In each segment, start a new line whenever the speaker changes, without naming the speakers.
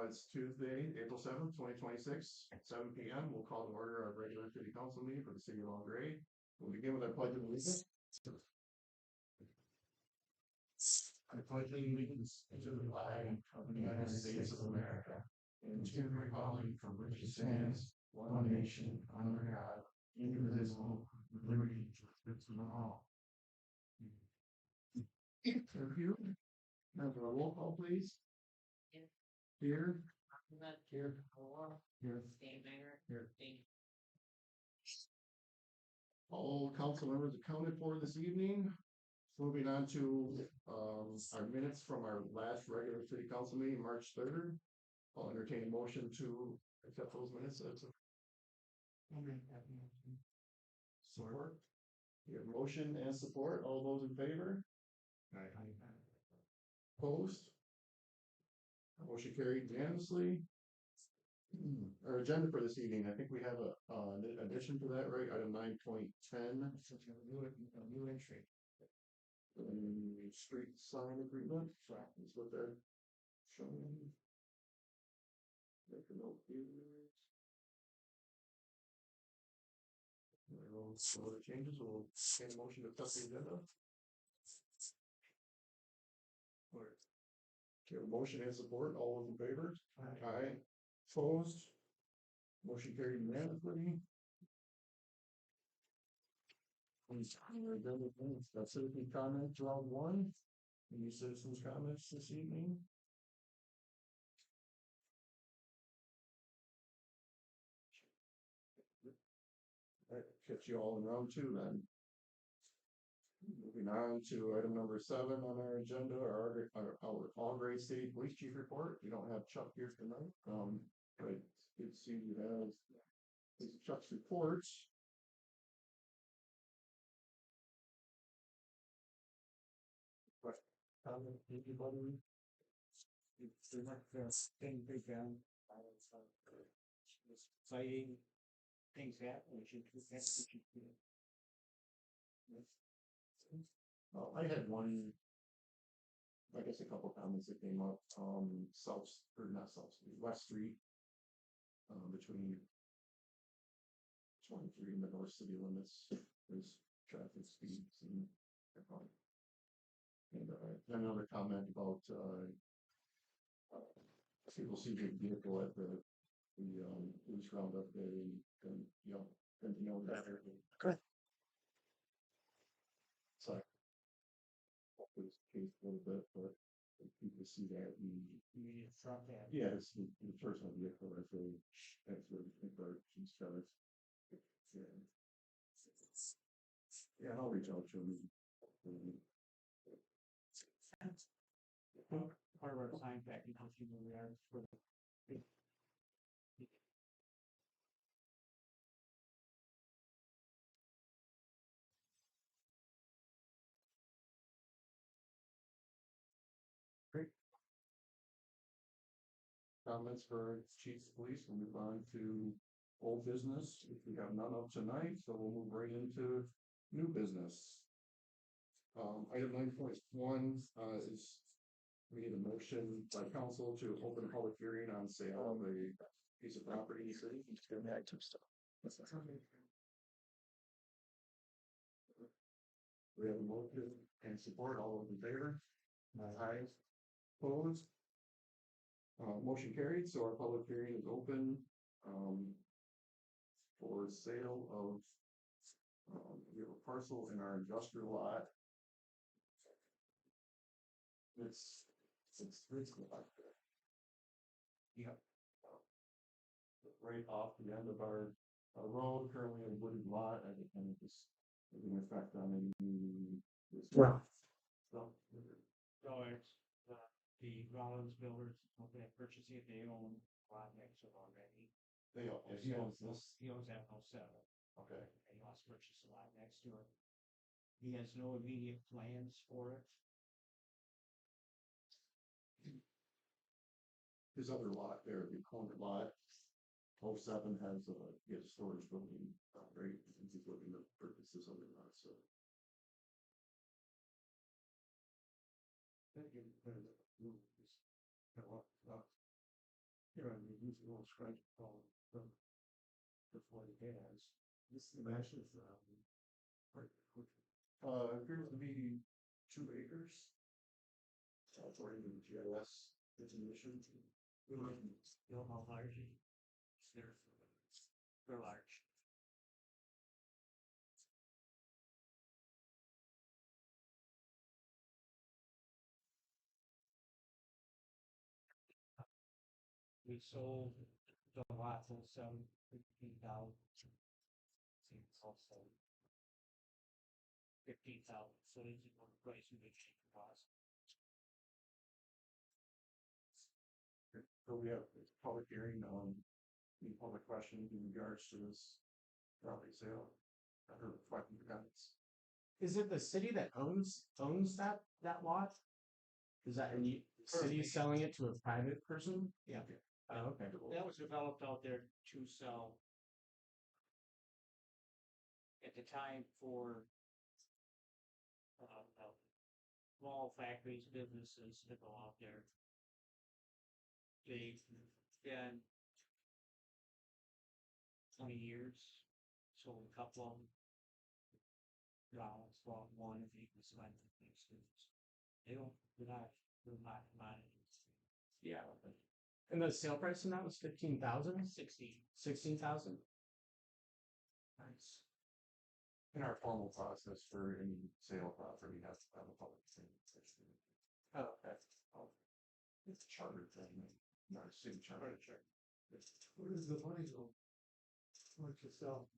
It's Tuesday, April 7th, 2026, 7 p.m. We'll call to order our regular city council meeting for the city of Gres. We'll begin with our pledge of allegiance. I pledge allegiance to the flag of the United States of America and to the republic for which it stands, one nation, under God, indivisible, with liberty and justice for all. Thank you. Have a roll call, please. Here. Here. Here. Here. All council members accounted for this evening. Moving on to our minutes from our last regular city council meeting, March 3rd. I'll entertain a motion to accept those minutes. Support. You have motion and support. All those in favor? Aye. Opposed? Motion carried unanimously. Our agenda for this evening, I think we have an addition to that, right? Item 9.10. New entry. Street sign agreement. Is what they're showing. Make a note here. So the changes will get a motion to accept the agenda. Okay, motion and support. All those in favor? Aye. Opposed? Motion carried unanimously. That's citizen comments round one. Any citizens' comments this evening? That catch you all in round two then. Moving on to item number 7 on our agenda, our All-Grade City Police Chief report. We don't have Chuck here tonight, but good to see you have Chuck's reports. Anybody? They're not staying big down. Exciting things happen. I had one, I guess a couple comments that came up. West Street, between 23 and the North City limits. There's traffic speeds and another comment about people see the vehicle at the police roundup day and better. Good. So hopefully it's changed a little bit, but people see that yeah, it's the personal vehicle that's really encourages others. Yeah, I'll reach out to him. Part of our sign package, we are for great. Comments for Chief of Police. We'll move on to old business. If we have none of tonight, so we'll move right into new business. Item 9.1 is we need a motion by council to open a public hearing on sale of a piece of property in the city. We have a motion and support. All those in favor? Aye. Opposed? Motion carried. So our public hearing is open for sale of we have a parcel in our industrial lot. It's yeah, right off the end of our road, currently a wooded lot, and it's in effect on this. Well, so it's the Rollins builders. Okay, purchasing it. They own a lot next to it already. They own. Yeah, he owns this. He owns that whole setup. Okay. And he wants to purchase a lot next to it. He has no immediate plans for it. His other lot there, the corner lot, 07 has a storage building, right? He's looking to purchase this other lot, so. Here, I mean, use a little scratch phone from before the gas. This matches, appears to be 2 acres. According to the GIS definition. You know how large it is? They're large. We sold the lot for $15,000. Seems also 15,000. So this is one price we would cheap cost. So we have a public hearing on any public questions in regards to this property sale. I heard questions or comments.
Is it the city that owns that lot? Is that and the city selling it to a private person?
Yeah.
Oh, okay.
That was developed out there to sell at the time for small factories, businesses to go out there. They've been 20 years, sold a couple of them. Well, one if you can find the things. They're not commodities.
Yeah. And the sale price on that was 15,000? 16,000?
Nice. In our formal process for any sale property, has to have a public hearing.
Oh, okay.
It's a charter thing, not a city charter.
Where does the money go? What's to sell?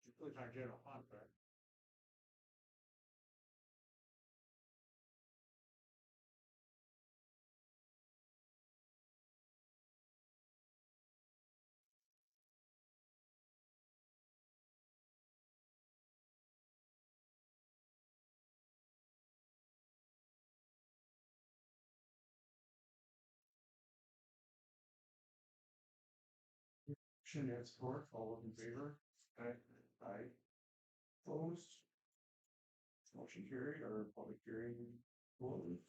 You put our general fund, right?
Motion and support, all those in favor? Aye. Opposed? Motion carried or public hearing closed.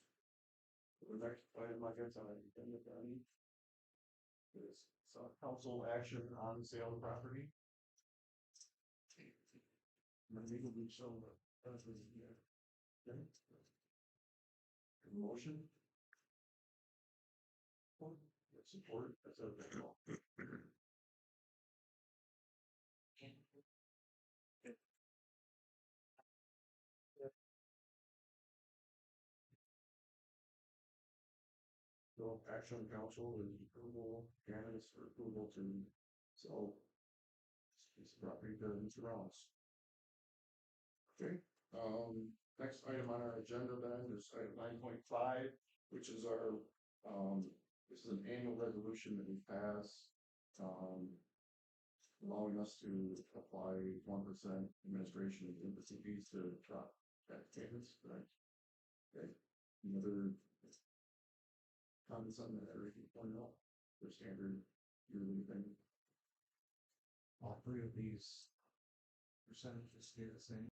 The next item I guess on the agenda is council action on sale of property. Legal be shown as was here. Okay. Motion. Support, that's a big call. So action council is approval, candidates for approval to sell this property to Mr. Ross. Okay, next item on our agenda then is item 9.5, which is our, this is an annual resolution that we pass, allowing us to apply 1% administration and empathy fees to tax payments, right? Okay, any other comments on that, or anything point out, the standard yearly thing? All three of these percentages stay the same.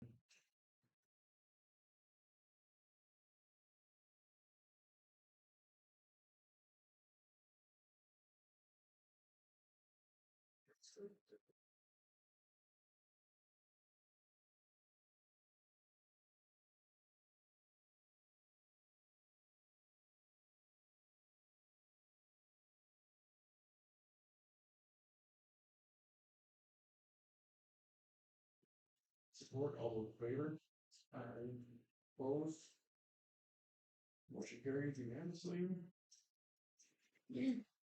Support, all those in favor? Opposed? Motion carried unanimously.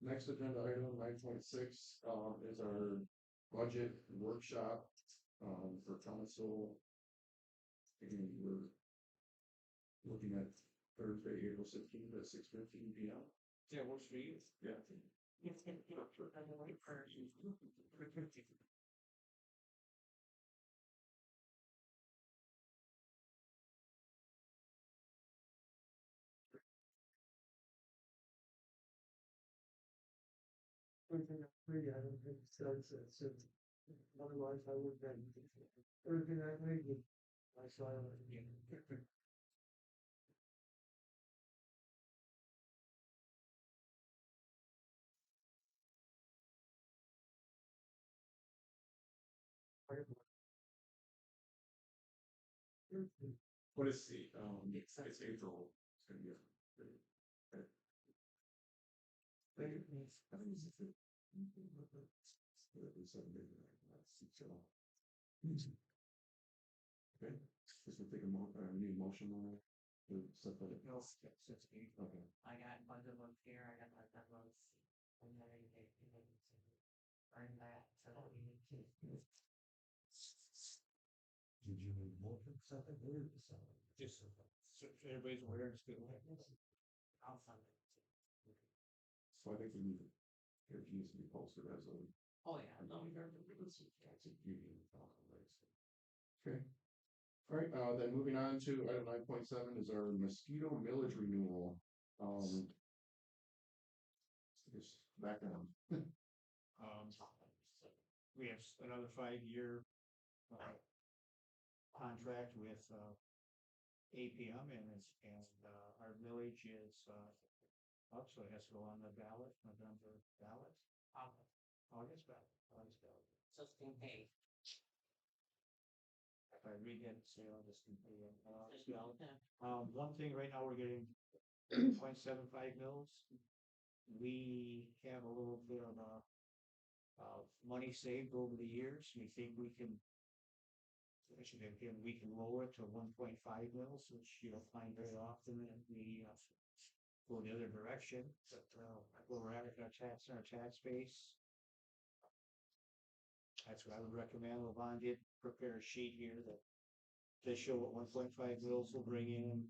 Next agenda item 9.6 is our budget workshop for council. Again, we're looking at Thursday, April 16th at 6:15 p.m.
Yeah, works for you.
Yeah.
Everything I free, I don't think it starts at 6. Otherwise, I would have everything I made with my silent.
What is the, it's April, it's gonna be a. Okay, just to take a need a motion on that, to set that.
No, it's eight.
Okay.
I got budget books here, I got my that books. And then I get, bring that to the meeting.
Did you need more for something?
Just so everybody's aware, it's good.
I'll send it.
So I think we need, it needs to be posted as a.
Oh, yeah, no,
Okay. All right, then moving on to item 9.7 is our mosquito millage renewal. Just back on.
We have another 5-year contract with APM and our village is actually has to go on the ballot, November ballot, August ballot.
just in case.
If I read that, say I'll just continue. One thing right now we're getting 0.75 mils. We have a little bit of money saved over the years. We think we can. We can lower it to 1.5 mils, which you don't find very often, and we go the other direction. But where we're at with our tax base. That's what I would recommend. Levon did prepare a sheet here that they show what 1.5 mils will bring in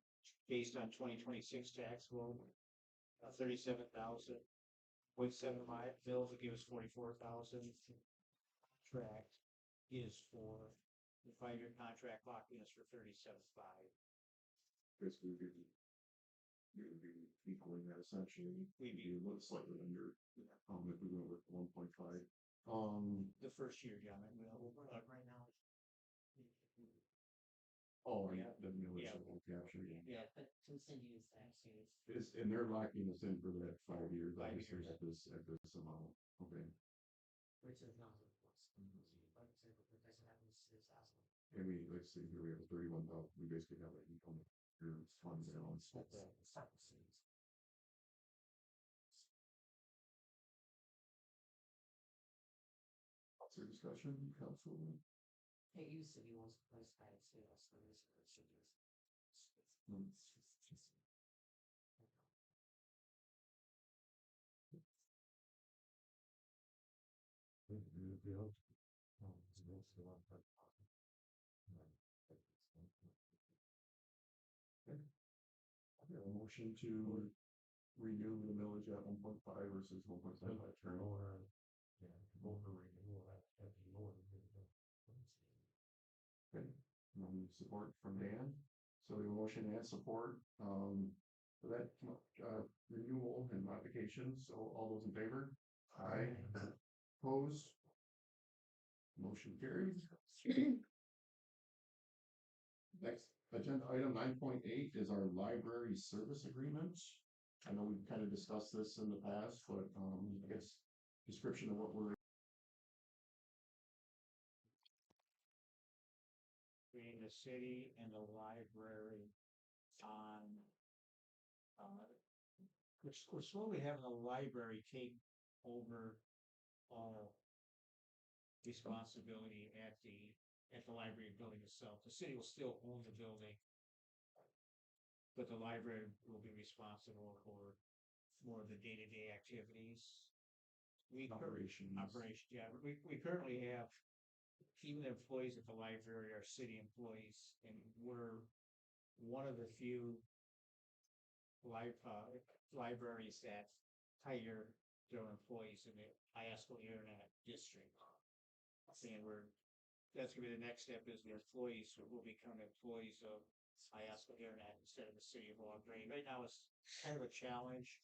based on 2026 tax bill. 37,000. 0.75 mils will give us 44,000. Contract is for the 5-year contract locking us for 37.5.
Basically, you would be equaling that essentially. We'd be slightly under, if we went with 1.5.
The first year, John,
Right now.
Oh,
Yeah.
the millage
Yeah.
that we'll capture.
Yeah, but continues tax years.
And they're locking us in for that 5 years,
5
obviously,
years.
at this amount. Okay.
Which is not. Like I said, it doesn't have any 6,000.
And we, let's see, here we have 31,000. We basically have like income here, fund balance. Lots of discussion, council.
It used to be once place tax, yeah, so this should just.
A motion to renew the millage at 1.5 versus 1.75 term. Okay, support from Dan. So we have a motion and support for that renewal and modifications. So all those in favor? Aye. Opposed? Motion carries. Next agenda item 9.8 is our library service agreement. I know we've kind of discussed this in the past, but I guess description of what we're
Between the city and the library on we're slowly having the library take over all responsibility at the library building itself. The city will still own the building, but the library will be responsible for more of the day-to-day activities.
operations.
Yeah. We currently have, even the employees at the library are city employees, and we're one of the few libraries that hire their employees in the Iasco Internet District. And that's gonna be the next step, is the employees will become employees of Iasco Internet instead of the city of Long Green. Right now it's kind of a challenge.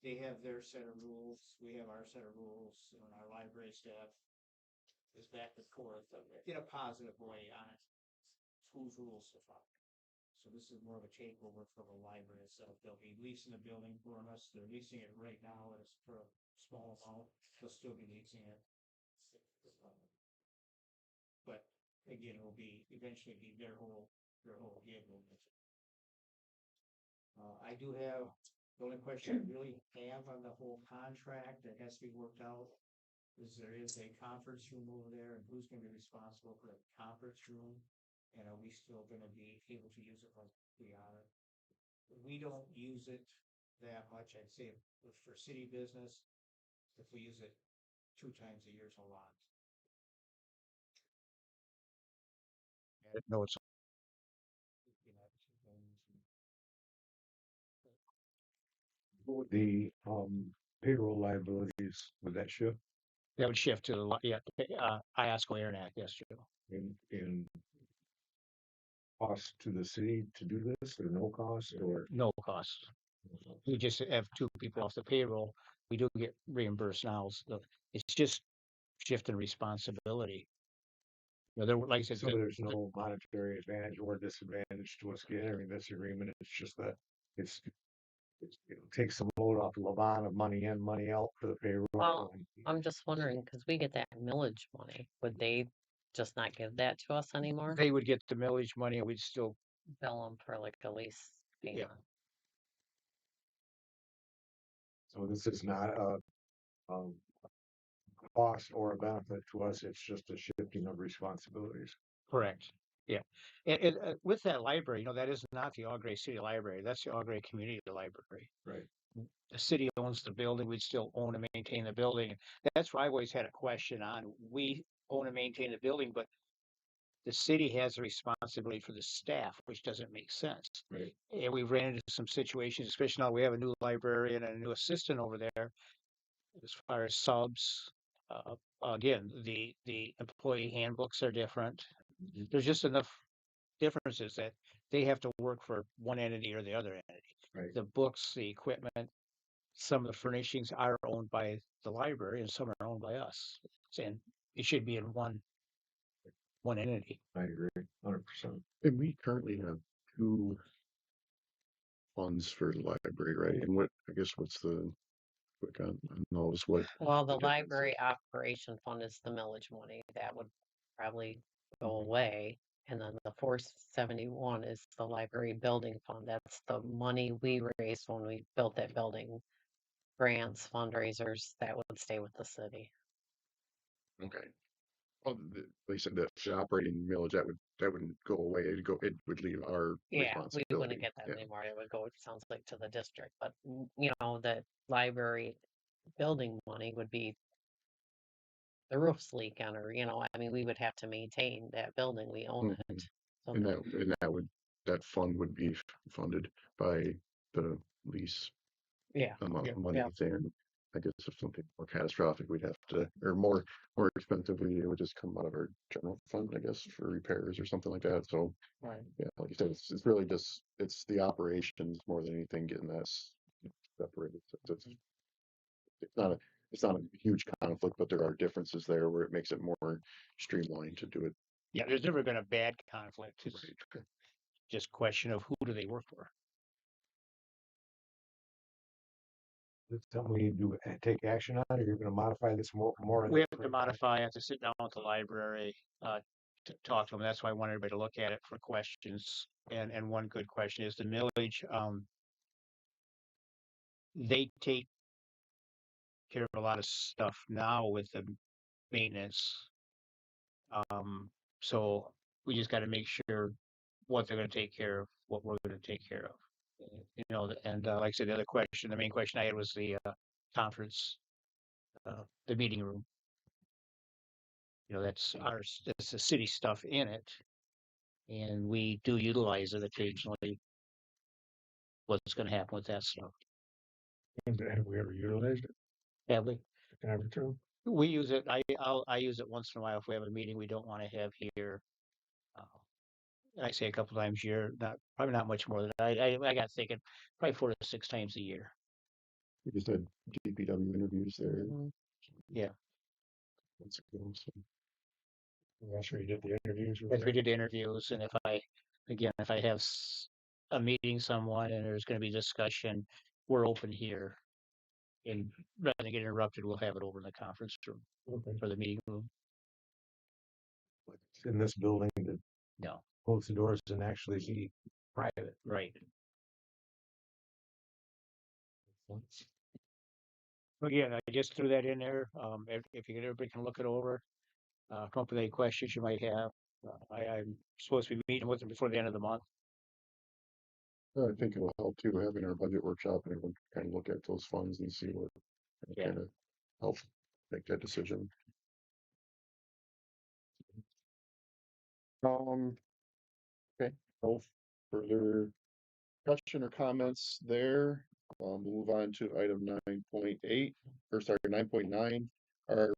They have their set of rules, we have our set of rules, and our library staff is back and forth in a positive way on it. Whose rules to follow. So this is more of a takeover for the library itself. They'll be leasing the building for us. They're leasing it right now as for a small amount. They'll still be leasing it. But again, it will eventually be their whole their whole vehicle. I do have, the only question I really have on the whole contract that has to be worked out is there is a conference room over there, and who's gonna be responsible for the conference room? And are we still gonna be able to use it like we are? We don't use it that much, I'd say for city business, if we use it 2 times a year is a lot. No, it's.
What would the payroll liabilities, would that shift
That would shift to the, yeah, IASCO Internet, yes, Joe.
in cost to the city to do this, or no cost, or?
No cost. We just have 2 people off the payroll. We do get reimbursed now, so it's just shifting responsibility. You know, there, like I said,
So there's no monetary advantage or disadvantage to us entering this agreement. It's just that it's it takes some load off Levon of money in, money out for the payroll.
Well, I'm just wondering, because we get that millage money, would they just not give that to us anymore?
they would get the millage money and we'd still,
Bill them for like a lease payment.
So this is not a um, cost or a benefit to us. It's just a shifting of responsibilities.
correct. Yeah. And with that library, you know, that is not the All Gray City Library. That's the All Gray Community Library.
Right.
The city owns the building. We'd still own and maintain the building. That's why I always had a question on, we own and maintain the building, but the city has a responsibility for the staff, which doesn't make sense.
Right.
And we've ran into some situations, especially now we have a new librarian and a new assistant over there. As far as subs, again, the employee handbooks are different. There's just enough differences that they have to work for one entity or the other entity.
Right.
The books, the equipment, some of the furnishings are owned by the library and some are owned by us. And it should be in one entity.
I agree, 100%.
And we currently have 2 funds for the library, right? And I guess what's the, quick on those, what?
Well, the
the difference
library
is?
operation fund is the millage money. That would probably go
Mhm.
away. And then the 471 is the library building fund. That's the money we raised when we built that building. Grants, fundraisers, that would stay with the city.
Okay. Well, they said that the operating millage, that wouldn't go away. It would leave our
Yeah, we
responsibility.
wouldn't get that
Yeah.
anymore. It would go, it sounds like, to the district. But, you know, the library building money would be the roof's leaking, or, you know, I mean, we would have to maintain that building. We own
Mhm.
it. So
And that fund would be funded by the lease
yeah,
amount
Yeah.
of money.
Yeah.
And I guess if something more catastrophic, we'd have to, or more expensively, it would just come out of our general fund, I guess, for repairs or something like that. So
Right.
yeah, like you said, it's really just, it's the operations more than anything getting that separated. So it's not a huge conflict, but there are differences there where it makes it more streamlined to do it.
Yeah, there's never been a bad conflict. It's
Right.
just question of who do they work for.
Is this something we need to take action on, or you're gonna modify this more?
We have to modify, I have to sit down with the library, to talk to them. That's why I want everybody to look at it for questions. And one good question is the millage, they take care of a lot of stuff now with the maintenance. So we just gotta make sure what they're gonna take care of, what we're gonna take care of. You know, and like I said, the other question, the main question I had was the conference, the meeting room. You know, that's the city stuff in it, and we do utilize it occasionally. What's going to happen with that stuff?
Have we ever utilized it?
Have we?
Ever true?
We use it. I use it once in a while if we have a meeting we don't want to have here. I say a couple times a year, probably not much more than I got thinking probably 4 to 6 times a year.
We just had DPW interviews there.
Yeah.
Months ago, so.
That's where you did the interviews.
As we did interviews, and if I have a meeting someone and there's going to be discussion, we're open here. And rather than get interrupted, we'll have it over in the conference room
Okay.
for the meeting room.
In this building, that
No.
close the doors and actually be private.
Right. Again, I just threw that in there. If you can, everybody can look it over. Come up with any questions you might have. I'm supposed to be meeting with them before the end of the month.
I think it'll help too, having our budget workshop and everyone kind of look at those funds and see what
Yeah.
kind of help make that decision. Okay, no further discussion or comments there. We'll move on to item 9.8, or sorry, 9.9, our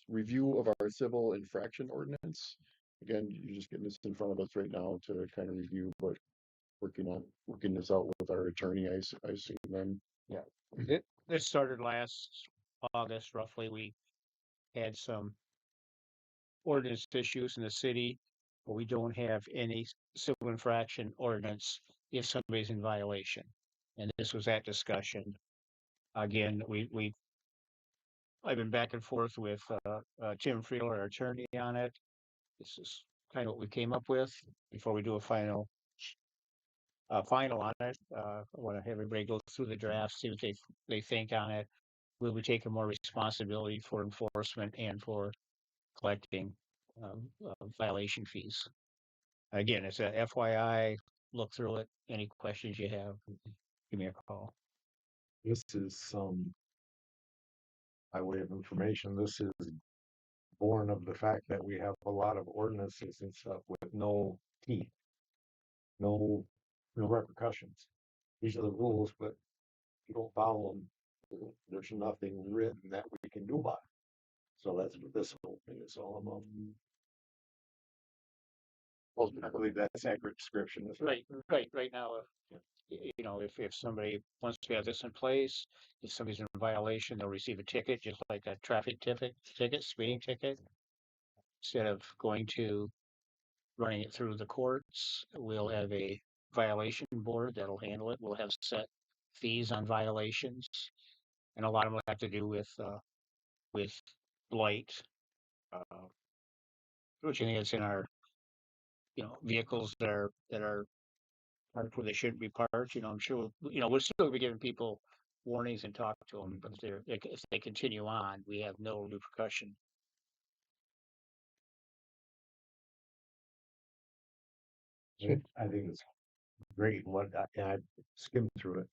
review of our civil infraction ordinance. Again, you're just getting this in front of us right now to kind of review, but working this out with our attorney, I see then.
Yeah. This started last August, roughly. We had some ordinance issues in the city, but we don't have any civil infraction ordinance if somebody's in violation. And this was that discussion. Again, I've been back and forth with Tim Friedel, our attorney, on it. This is kind of what we came up with before we do a final on it. I want to have everybody go through the draft, see what they think on it. Will we take more responsibility for enforcement and for collecting violation fees? Again, it's a FYI. Look through it. Any questions you have, give me a call.
This is some, by way of information, this is born of the fact that we have a lot of ordinances and stuff with no teeth, no repercussions. These are the rules, but if you don't follow them, there's nothing written that we can do about it. So that's what this whole thing is all about. Well, I believe that's accurate description.
Right now, if somebody wants to have this in place, if somebody's in violation, they'll receive a ticket, just like a traffic speeding ticket. Instead of going to running it through the courts, we'll have a violation board that'll handle it. We'll have set fees on violations, and a lot of them will have to do with blight, which I think is in our vehicles that are parked where they shouldn't be parked. I'm sure we'll still be giving people warnings and talk to them, but if they continue on, we have no repercussion.
I think it's great. I skimmed through it.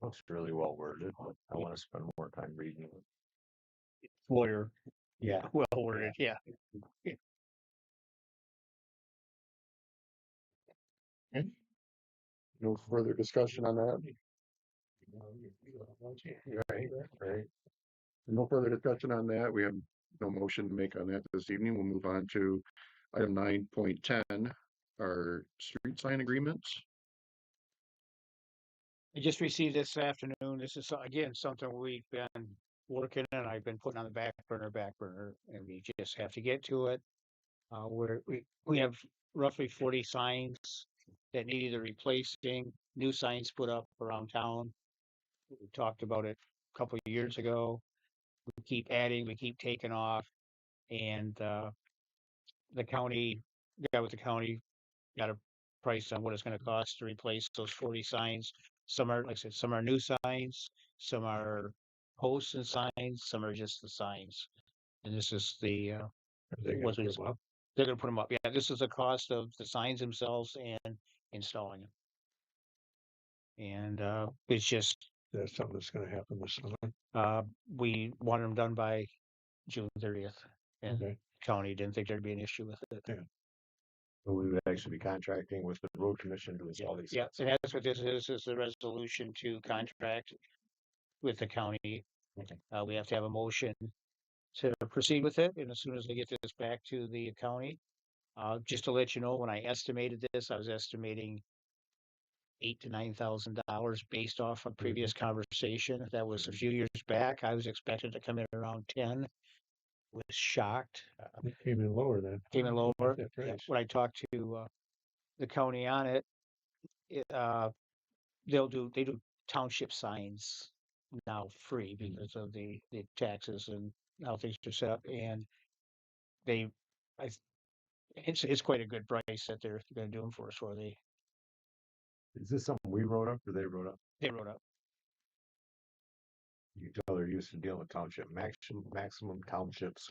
Looks really well worded, but I want to spend more time reading it.
Lawyer,
Yeah.
well worded, yeah.
No further discussion on that.
Right.
No further discussion on that. We have no motion to make on that this evening. We'll move on to item 9.10, our street sign agreements.
I just received this afternoon. This is again something we've been working on. I've been putting on the back burner, and we just have to get to it. We have roughly 40 signs that need either replacing, new signs put up around town. We talked about it a couple of years ago. We keep adding, we keep taking off, and the county guy with the county got a price on what it's going to cost to replace those 40 signs. Some are, like I said, some are new signs, some are posts and signs, some are just the signs. And this is the they're going to put them up. Yeah, this is the cost of the signs themselves and installing them. And it's just
That's something that's going to happen this summer.
We want them done by June 30th, and
Okay.
county didn't think there'd be an issue with it.
Yeah. So we would actually be contracting with the road commission to install these.
Yeah, and that's what this is a resolution to contract with the county.
Okay.
We have to have a motion to proceed with it, and as soon as we get this back to the county, just to let you know, when I estimated this, I was estimating $8,000 to $9,000 based off a previous conversation. That was a few years back. I was expected to come in around 10. Was shocked.
It came in lower then.
Came in lower.
Yeah.
When I talked to the county on it, they do township signs now free because of the taxes and how things are set up, and they It's quite a good price that they're gonna do them for us, or
Is this something we wrote up or they wrote up?
they wrote up.
You can tell they're used to dealing with maximum townships.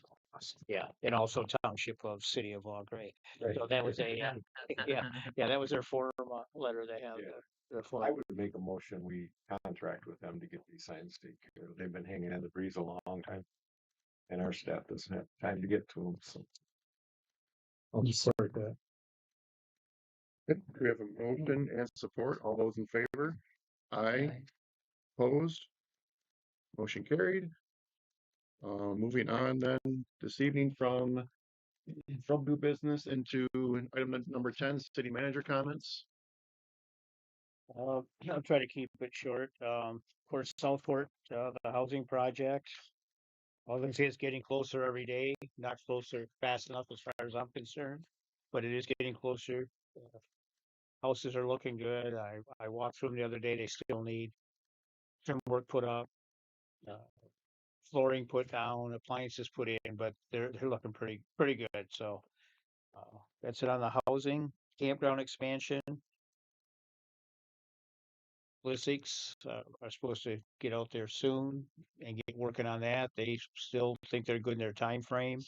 Yeah, and also township of city of Gray.
Right.
So that was a, yeah, that was their form letter they have.
Yeah.
Their form.
I would make a motion, we contract with them to get these signs taken care of. They've been hanging in the breeze a long time. And our staff doesn't have time to get to them, so. I'll support that.
Okay, we have a motion and support. All those in favor? Aye. Opposed? Motion carried. Moving on then this evening from new business into item number 10, city manager comments.
I'll try to keep it short. Of course, Southport, the housing project. All I can say is getting closer every day, not closer fast enough as far as I'm concerned, but it is getting closer. Houses are looking good. I walked through them the other day. They still need trim work put up, uh, flooring put down, appliances put in, but they're looking pretty good. So that's it on the housing. Campground expansion. Ballistics are supposed to get out there soon and get working on that. They still think they're good in their time frame.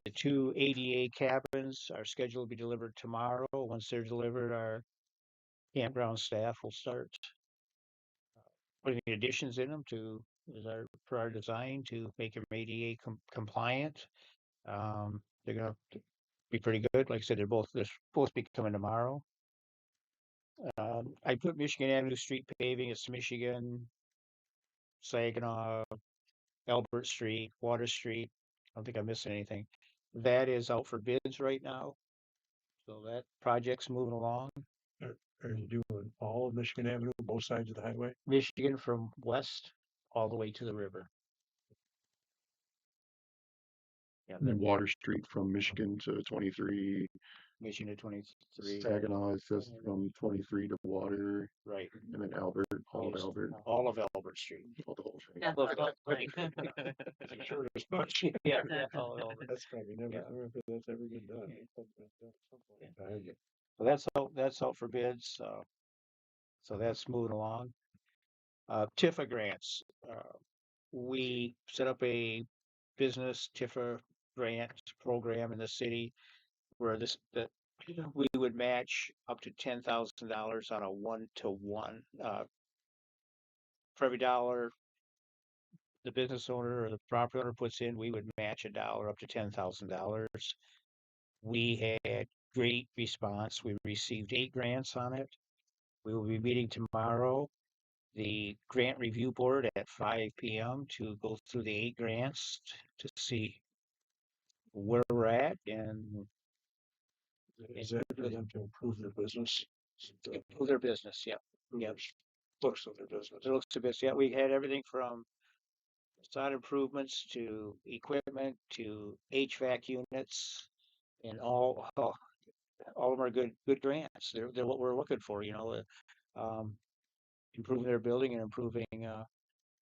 The 2 ADA cabins are scheduled to be delivered tomorrow. Once they're delivered, our campground staff will start putting additions in them for our design to make them ADA compliant. They're gonna be pretty good. Like I said, they're supposed to be coming tomorrow. I put Michigan Avenue street paving. It's Michigan, Saginaw, Albert Street, Water Street. I don't think I'm missing anything. That is out for bids right now. So that project's moving along.
Are you doing all of Michigan Avenue, both sides of the highway?
Michigan from west all the way to the river. Yeah,
And then Water Street from Michigan to 23.
Michigan to 23.
Saginaw is just from 23 to Water.
Right.
And then Albert, all of Albert.
All of Albert Street.
All the whole thing.
Sure as much.
Yeah, all of Albert.
That's probably never,
Yeah.
I wonder if that's ever been done.
So that's out for bids. So that's moving along. Tifa grants. We set up a business Tifa grant program in the city where that we would match up to $10,000 on a 1-to-1. For every dollar the business owner or the property owner puts in, we would match $1 up to $10,000. We had great response. We received 8 grants on it. We will be meeting tomorrow, the grant review board at 5 p.m. to go through the 8 grants to see where we're at and
Is that for them to improve their business?
improve their business. Yep. Yep.
Looks of their business.
It looks to business. Yeah, we had everything from site improvements to equipment to HVAC units, and all of them are good grants. They're what we're looking for. Improving their building and improving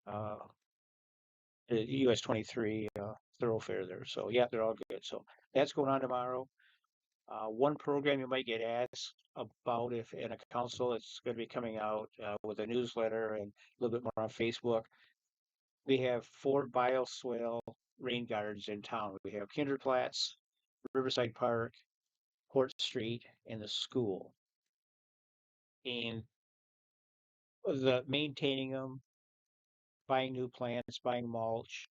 the US 23 thoroughfare there. So yeah, they're all good. So that's going on tomorrow. One program you might get asked about if in a council, it's going to be coming out with a newsletter and a little bit more on Facebook. We have 4 bioswale rain gardens in town. We have Kinderplatz, Riverside Park, Court Street, and the school. And the maintaining them, buying new plants, buying mulch,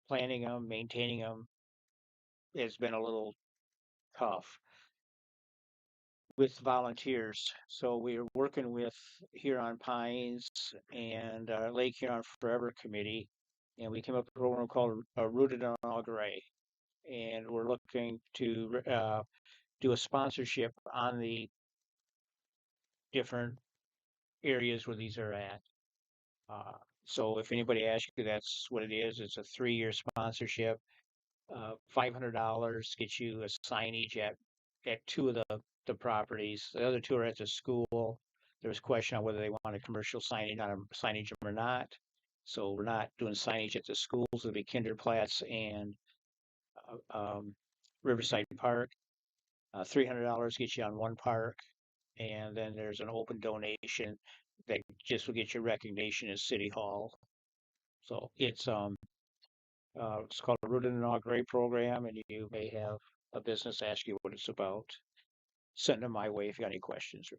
planting them, maintaining them has been a little tough with volunteers. So we're working with Huron Pines and Lake Huron Forever Committee, and we came up with a program called Rooted on All Gray. And we're looking to do a sponsorship on the different areas where these are at. So if anybody asks you, that's what it is. It's a 3-year sponsorship. $500 gets you a signage at 2 of the properties. The other 2 are at the school. There was a question on whether they want a commercial signage or not. So we're not doing signage at the schools. It'll be Kinderplatz and Riverside Park. $300 gets you on one park, and then there's an open donation that just will get you recognition at City Hall. So it's called a Root and Inaugurate program, and you may have a business ask you what it's about. Send them my way if you got any questions.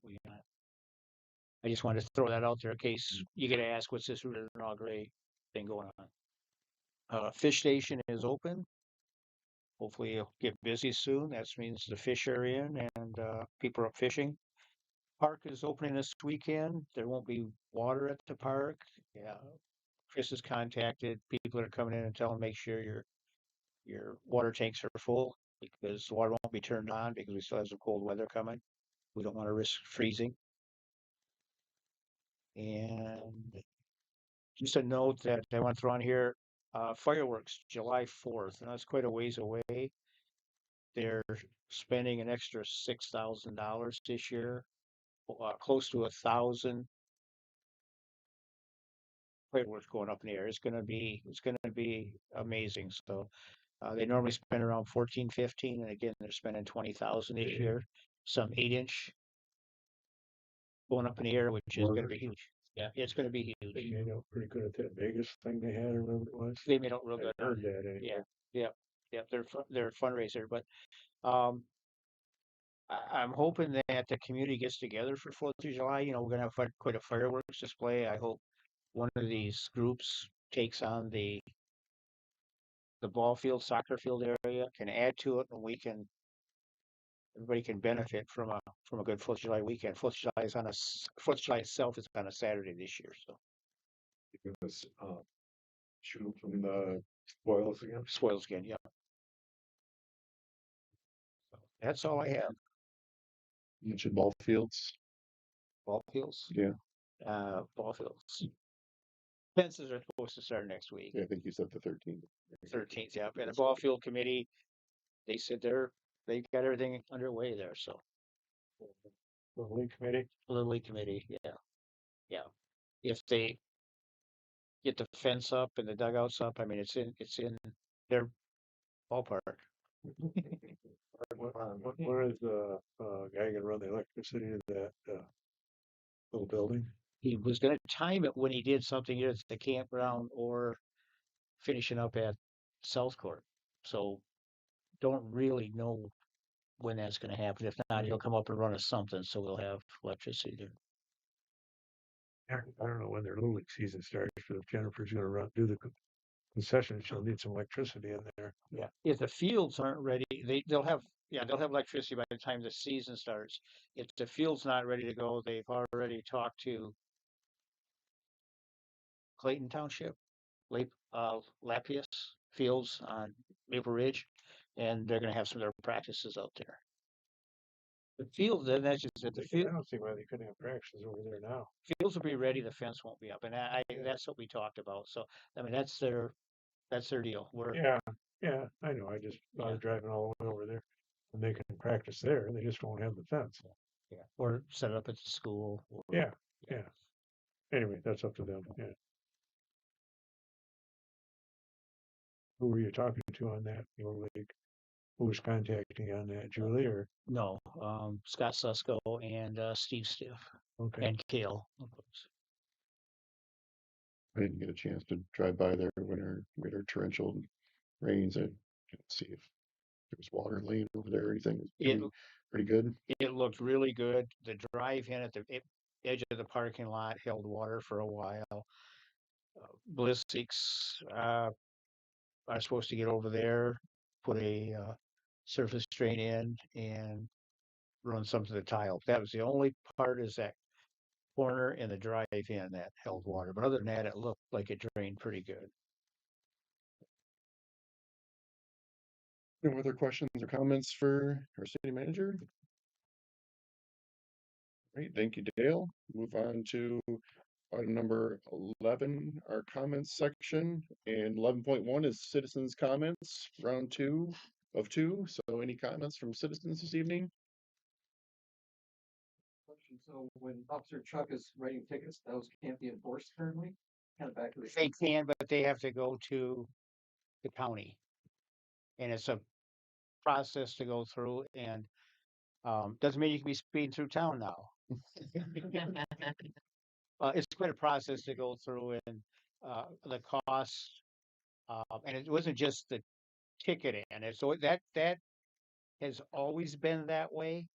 I just wanted to throw that out there in case you get asked what's this Root and Inaugurate thing going on. Fish station is open. Hopefully it'll get busy soon. That means the fish are in and people are fishing. Park is opening this weekend. There won't be water at the park. Yeah, Chris has contacted people that are coming in and telling them make sure your water tanks are full because the water won't be turned on because we still have some cold weather coming. We don't want to risk freezing. And just a note that I want to throw on here, fireworks, July 4th, and that's quite a ways away. They're spending an extra $6,000 this year, close to 1,000 fireworks going up in the air. It's gonna be amazing. So they normally spend around 14, 15, and again they're spending 20,000 this year. Some 8-inch going up in the air, which is gonna be huge. Yeah, it's gonna be huge.
They made out pretty good at that Vegas thing they had, or whatever it was.
They made out real good.
I heard that anyway.
Yeah. They're a fundraiser, but um, I'm hoping that the community gets together for 4th of July. You know, we're gonna have quite a fireworks display. I hope one of these groups takes on the ball field, soccer field area, can add to it, and everybody can benefit from a good 4th of July weekend. 4th of July is 4th of July itself is on a Saturday this year, so
It was shoot from the spoils again.
spoils again. Yeah, that's all I have.
You mentioned ball fields.
Ball fields.
Yeah.
Ball fields. Fences are supposed to start next week.
Yeah, I think you said the 13th.
13th, yeah. And the ball field committee, they said they've got everything underway there. So
The league committee.
Little League committee, yeah. If they get the fence up and the dugouts up, I mean it's in their ballpark.
Where is the guy gonna run the electricity in that little building?
He was going to time it when he did something either at the campground or finishing up at South Court. So don't really know when that's going to happen. If not, he'll come up and run us something, so we'll have electricity there.
I don't know when their little league season starts, but if Jennifer's gonna do the concession, she'll need some electricity in there.
Yeah. If the fields aren't ready, they'll have electricity by the time the season starts. If the field's not ready to go, they've already talked to Clayton Township, Lappius Fields on Maple Ridge, and they're going to have some of their practices out there. The field, then that's just it.
I don't see why they couldn't have practices over there now.
Fields will be ready. The fence won't be up, and that's what we talked about. So I mean, that's their deal.
Yeah, I know. I just thought of driving all the way over there, and they can practice there. They just won't have the fence.
Yeah, or set it up at the school.
Yeah. Anyway, that's up to them. Yeah. Who were you talking to on that? Little league? Who was contacting on that? Julie or?
No, Scott Susko and Steve Stiff
Okay.
and Kale.
I didn't get a chance to drive by there when we had our torrential rains. I didn't see if there was water laying over there or anything. It was pretty good.
It looked really good. The drive-in at the edge of the parking lot held water for a while. Ballistics are supposed to get over there, put a surface drain in, and run some to the tile. That was the only part is that corner in the drive-in that held water. But other than that, it looked like it drained pretty good.
No other questions or comments for our city manager? Great, thank you, Dale. Move on to item number 11, our comments section, and 11.1 is citizens' comments, round 2 of 2. So any comments from citizens this evening?
So when Officer Chuck is writing tickets, those can't be enforced currently? Kind of back to the.
They can, but they have to go to the county. And it's process to go through, and doesn't mean you can be speeding through town now. It's quite a process to go through, and the cost, and it wasn't just the ticket in it. So that has always been that way.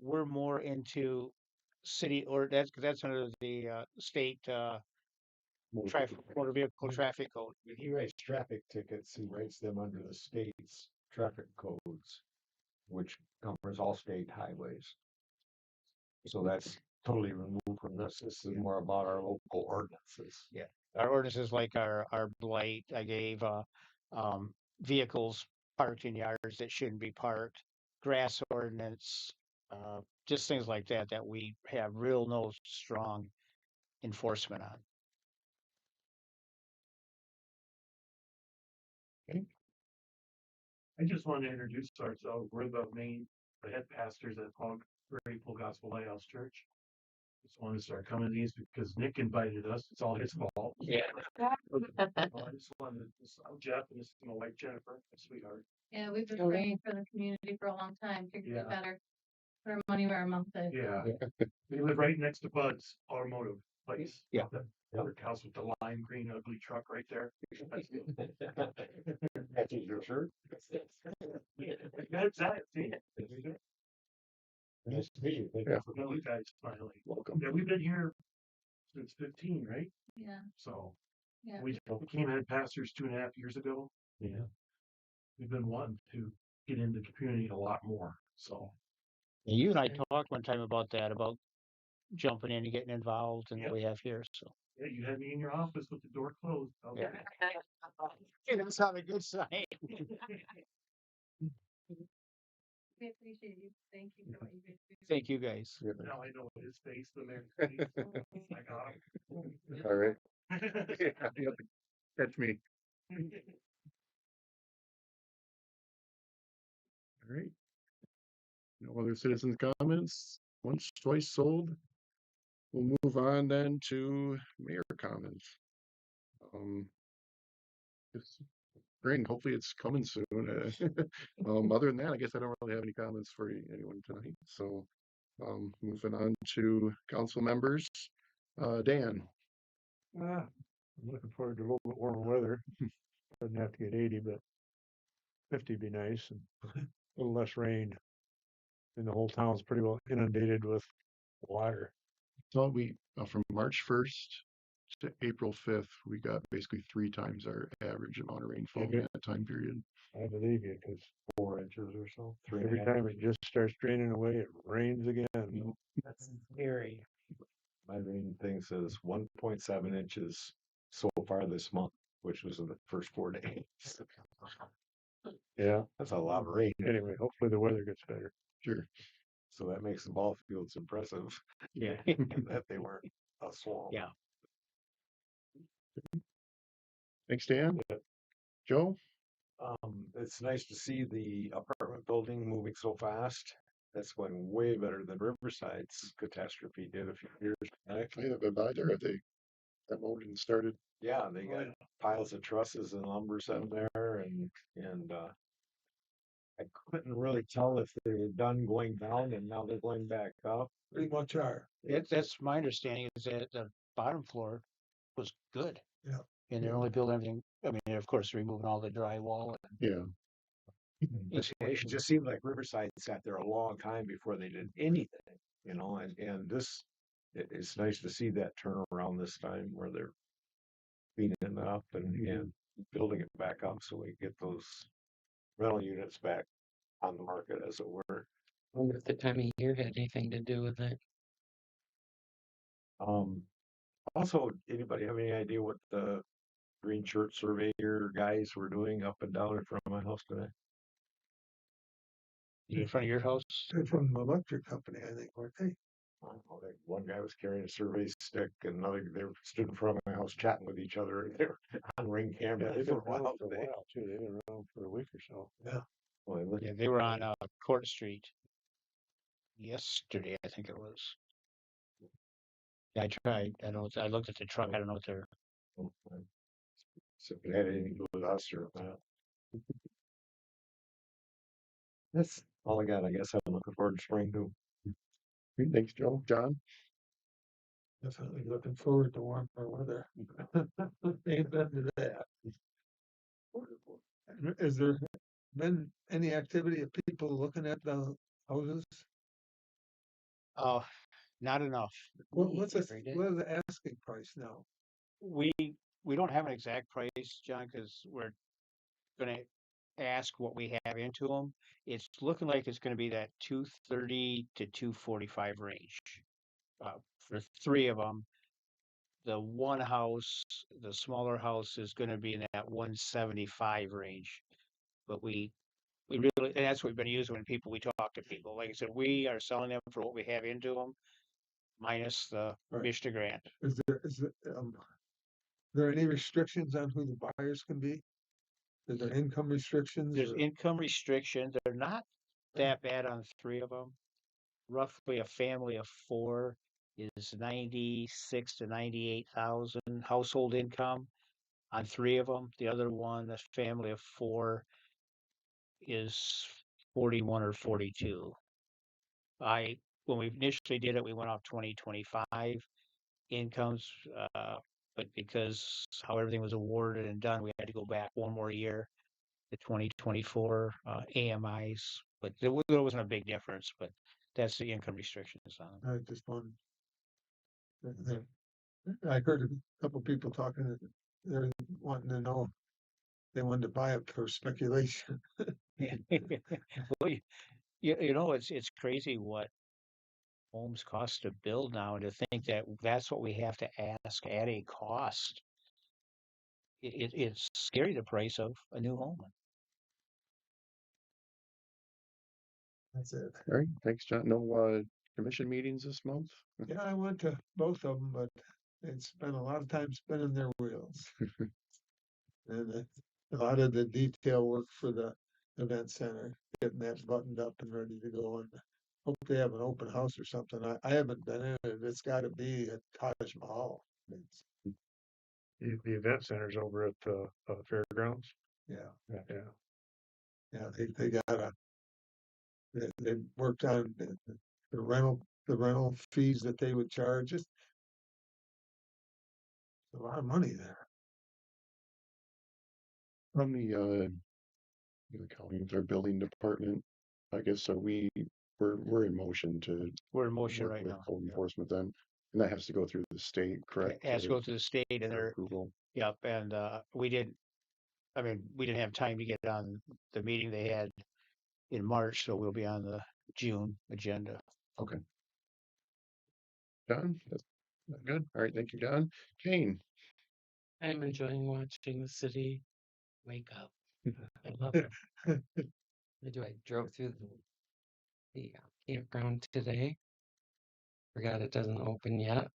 We're more into city, or that's under the state traffic motor vehicle traffic code.
When he writes traffic tickets, he writes them under the state's traffic codes, which covers all state highways. So that's totally removed from this. This is more about our local ordinances.
Yeah, our ordinances like our blight. I gave vehicles parked in yards that shouldn't be parked, grass ordinance, just things like that that we have real no strong enforcement on.
I just wanted to introduce ourselves. We're the head pastors at Grateful Gospel Lighthouse Church. Just wanted to start coming to these because Nick invited us. It's all his fault.
Yeah.
I just wanted to, I'm Jeff, and this is my wife Jennifer, my sweetheart.
Yeah, we've been
Okay.
praying for the community for a long time. Figured
Yeah.
we better put our money where our mouth is.
Yeah. We live right next to Bud's Automotive Place.
Yeah.
The brick house with the lime green ugly truck right there.
That's your shirt.
That's that. See?
Nice to meet you. Thank
Yeah.
you for
Well,
coming.
you guys finally.
Welcome.
Yeah, we've been here since 15, right?
Yeah,
So
yeah.
we became head pastors 2.5 years ago.
Yeah.
We've been wanting to get into the community a lot more. So
And you and I talked one time about that, about jumping in and getting involved in
Yeah.
what we have here. So
yeah, you had me in your office with the door closed. I was
Yeah.
like,
that's not a good sign.
We appreciate you. Thank you for what you guys do.
Thank you guys.
Yeah.
now I know his face, the man's face. I got him.
All right. Yeah, catch me. All right. No other citizens' comments? Once, twice sold. We'll move on then to mayor comments. It's spring, hopefully it's coming soon. Other than that, I guess I don't really have any comments for anyone tonight. So, moving on to council members. Dan.
I'm looking forward to a little bit warmer weather. Doesn't have to get 80, but 50 would be nice, and a little less rain. And the whole town's pretty well inundated with water.
So we, from March 1st to April 5th, we got basically 3 times our average amount of rainfall in
Okay.
that time period.
I believe you, because
4 inches or so.
every time it just starts draining away, it rains again.
That's scary. My rain thing says 1.7 inches so far this month, which was in the first 4 days.
Yeah.
That's a lot of rain.
Anyway, hopefully the weather gets better.
Sure.
So that makes the ball fields impressive.
Yeah.
That they weren't a swamp.
Yeah.
Thanks, Dan. Joe?
It's nice to see the apartment building moving so fast. That's going way better than Riverside's catastrophe did a few years back.
I have been by there. Have they demoed and started?
Yeah, they got piles of trusses and lumber sitting there, and I couldn't really tell if they were done going down and now they're going back up.
Pretty much are.
That's my understanding, is that the bottom floor was good.
Yeah.
And they're only building everything. I mean, of course, removing all the drywall and
Yeah.
It just seemed like Riverside sat there a long time before they did anything, and this, it's nice to see that turnaround this time where they're cleaning it up and building it back up so we get those rental units back on the market, as it were.
I wonder if the time of year had anything to do with it.
Also, anybody have any idea what the green shirt surveyor guys were doing up and down in front of my house today?
in front of your house.
They're from the electric company, I think, weren't they?
One guy was carrying a survey stick, and another they stood in front of my house chatting with each other. And they were on ring camera
They've
for
been
a while
around for a
today.
while too. They've been around for a week or so. Yeah.
Well, I looked-
Yeah, they were on Court Street yesterday, I think it was. Yeah, I tried. I looked at the truck. I don't know what they're.
So if it had anything to do with us or not. That's all I got. I guess I'm looking forward to spring too.
Great, thanks, Joe. John?
Definitely looking forward to warmer weather. Ain't been to that. Is there been any activity of people looking at the houses?
Uh, not enough.
What's
Every day.
what is the asking price now?
We, we don't have an exact price, John, because we're gonna ask what we have into them. It's looking like it's gonna be that 230 to 245 range. For three of them, the one house, the smaller house is gonna be in that 175 range. But we really, and that's what we've been using when we talk to people. Like I said, we are selling them for what we have into them, minus the
Right.
Michigan grant.
There any restrictions on who the buyers can be? Is there income restrictions?
There's
or-
income restrictions. They're not that bad on three of them. Roughly a family of four is 96 to 98,000 household income on three of them. The other one, a family of four, is 41 or 42. When we initially did it, we went off 2025 incomes, but because how everything was awarded and done, we had to go back one more year, the 2024 AMIs. But there wasn't a big difference, but that's the income restrictions on them.
I just wanted. I heard a couple people talking that they're wanting to know. They wanted to buy it for speculation.
Well, you know, it's crazy what homes cost to build now, and to think that that's what we have to ask at a cost. It's scary, the price of a new home.
That's it.
All right, thanks, John. No, commission meetings this month?
Yeah, I went to both of them, but it's spent a lot of time spinning their wheels. And a lot of the detail work for the event center, getting that buttoned up and ready to go. And hope they have an open house or something. I haven't been in it. It's got to be at Taj Mahal. It's,
The event center's over at the fairgrounds.
yeah,
Yeah.
yeah. They got they worked on the rental fees that they would charge. Just a lot of money there.
From the county, with our building department, I guess, we're in motion to
We're in motion
work
right
with
now.
code enforcement then, and that has to go through the state, correct?
It has to go to the state and
for
they're,
approval.
yep, and we didn't have time to get on the meeting they had in March, so we'll be on the June agenda.
Okay. John, that's good. All right, thank you, John. Jane?
I'm enjoying watching the city wake up. I love it. I drove through the campground today. Forgot it doesn't open yet.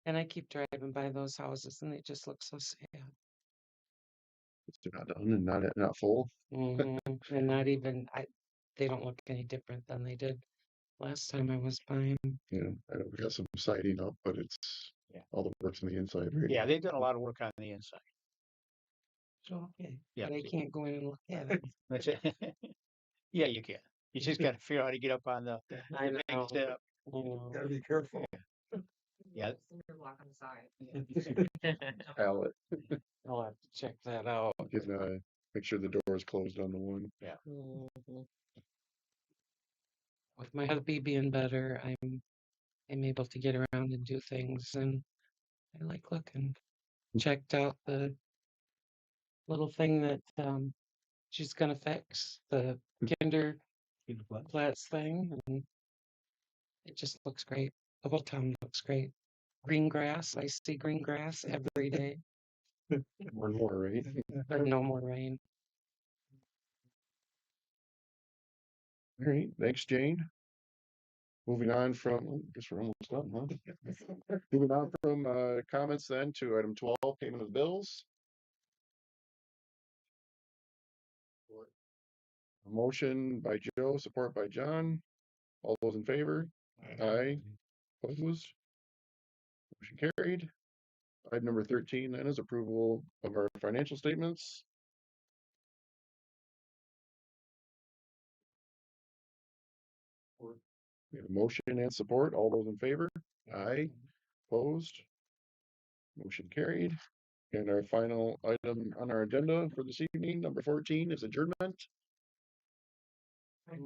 And I keep driving by those houses and they just look so sad.
They're not done and not full.
And not even, they don't look any different than they did last time I was by 'em.
Yeah, I know we got some siding up, but it's
Yeah.
all the work's on the inside, right?
Yeah, they've done a lot of work on the inside.
So, okay,
Yeah.
but I can't go in and look at it.
That's it. Yeah, you can. You just got to figure out how to get up on the
I
big
know.
step.
I know.
Gotta be careful.
Yeah.
Walk on the side.
Pallet.
I'll have to check that out.
You can make sure the door is closed on the one.
Yeah.
Mhm. With my hubby being better, I'm able to get around and do things, and I like looking. Checked out the little thing that she's gonna fix, the Kinderplatz thing, and it just looks great. The whole town looks great. Green grass, I see green grass every day.
More and more, right?
But no more rain.
All right, thanks, Jane. Moving on from, I guess we're almost done, huh? Moving on from comments then to item 12, payment of bills. A motion by Joe, support by John. All those in favor? Aye. Opposed? Motion carried. Item number 13 then is approval of our financial statements. We have a motion and support. All those in favor? Aye. Opposed? Motion carried. And our final item on our agenda for this evening, number 14, is adjournment.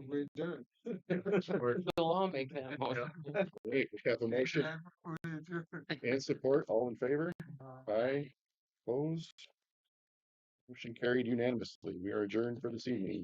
We adjourn.
So I'll make that motion.
Great, we have a motion and support. All in favor? Aye. Opposed? Motion carried unanimously. We are adjourned for this evening.